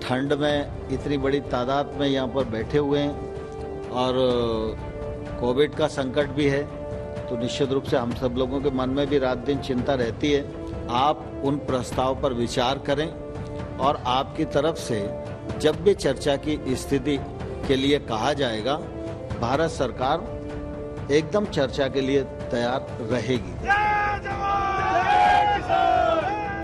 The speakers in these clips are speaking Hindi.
ठंड में इतनी बड़ी तादाद में यहाँ पर बैठे हुए हैं और कोविड का संकट भी है, तो निश्चित रूप से हम सब लोगों के मन में भी रात दिन चिंता रहती है। आप उन प्रस्ताव पर विचार करें और आपकी तरफ से जब भी चर्चा की स्थिति के लिए कहा जाएगा, भारत सरकार एकदम चर्चा के लिए तैयार रहेगी।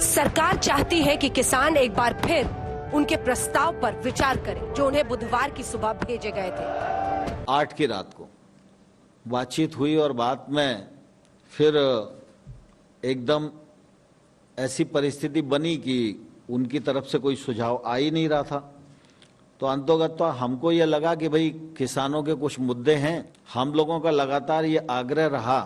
सरकार चाहती है कि किसान एक बार फिर उनके प्रस्ताव पर विचार करें जो उन्हें बुधवार की सुबह भेजे गए थे। 8 की रात को बातचीत हुई और बात में फिर एकदम ऐसी परिस्थिति बनी कि उनकी तरफ से कोई सुझाव आ ही नहीं रहा था। तो अंतोगत्वा हमको ये लगा कि भाई किसानों के कुछ मुद्दे हैं। हम लोगों का लगातार ये आग्रह रहा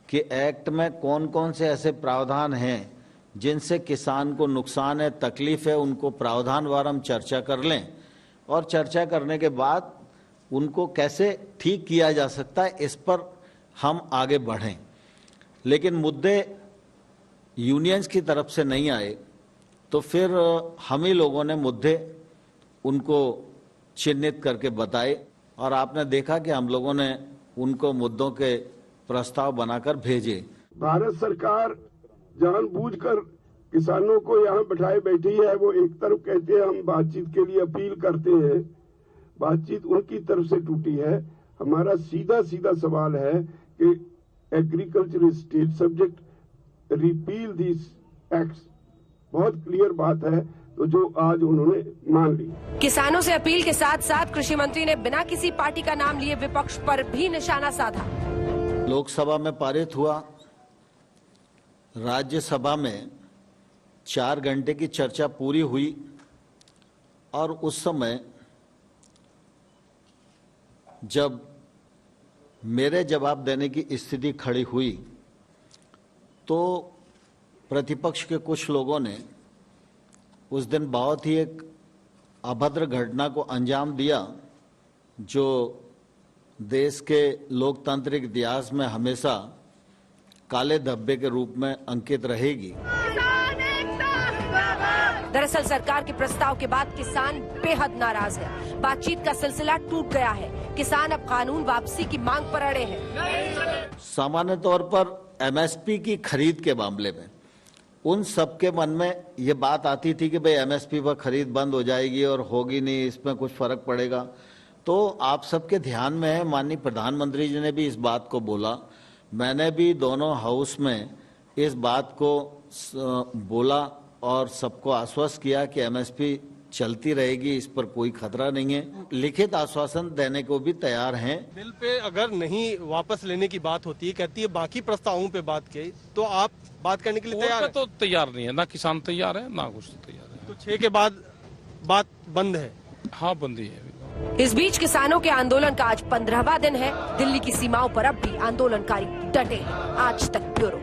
कि एक्ट में कौन कौन से ऐसे प्रावधान हैं जिनसे किसान को नुकसान है, तकलीफ है, उनको प्रावधानवार हम चर्चा कर लें और चर्चा करने के बाद उनको कैसे ठीक किया जा सकता है, इस पर हम आगे बढ़ें। लेकिन मुद्दे यूनियंस की तरफ से नहीं आए, तो फिर हम ही लोगों ने मुद्दे उनको चिन्हित करके बताए और आपने देखा कि हम लोगों ने उनको मुद्दों के प्रस्ताव बनाकर भेजे। भारत सरकार जानबूझकर किसानों को यहाँ बैठाए बैठी है। वो एक तरफ कहते हैं हम बातचीत के लिए अपील करते हैं, बातचीत उनकी तरफ से टूटी है। हमारा सीधा सीधा सवाल है कि agriculture is state subject, repeal this acts. बहुत क्लियर बात है, तो जो आज उन्होंने मान ली। किसानों से अपील के साथ साथ कृषि मंत्री ने बिना किसी पार्टी का नाम लिए विपक्ष पर भी निशाना साधा। लोकसभा में पारित हुआ, राज्यसभा में 4 घंटे की चर्चा पूरी हुई और उस समय जब मेरे जवाब देने की स्थिति खड़ी हुई तो प्रतिपक्ष के कुछ लोगों ने उस दिन बहुत ही एक अभद्र घटना को अंजाम दिया जो देश के लोकतांत्रिक इतिहास में हमेशा काले धब्बे के रूप में अंकित रहेगी। दरअसल सरकार के प्रस्ताव के बाद किसान बेहद नाराज है। बातचीत का सिलसिला टूट गया है। किसान अब कानून वापसी की मांग पर अड़े हैं। सामान्य तौर पर एमएसपी की खरीद के मामले में उन सबके मन में ये बात आती थी कि भाई एमएसपी पर खरीद बंद हो जाएगी और होगी नहीं, इसमें कुछ फर्क पड़ेगा। तो आप सबके ध्यान में है, माननीय प्रधानमंत्री जी ने भी इस बात को बोला, मैंने भी दोनों हाउस में इस बात को बोला और सबको आश्वस्त किया कि एमएसपी चलती रहेगी, इस पर कोई खतरा नहीं है। लिखित आश्वासन देने को भी तैयार हैं। बिल पे अगर नहीं वापस लेने की बात होती है, कहती है बाकी प्रस्तावों पे बात की, तो आप बात करने के लिए तैयार हैं? तो तैयार नहीं है, ना किसान तैयार है ना कुछ तैयार है। तो 6 के बाद बात बंद है? हाँ, बंदी है। इस बीच किसानों के आंदोलन का आज 15वां दिन है। दिल्ली की सीमाओं पर अब भी आंदोलनकारी डटे हैं। आज तक ब्यूरो।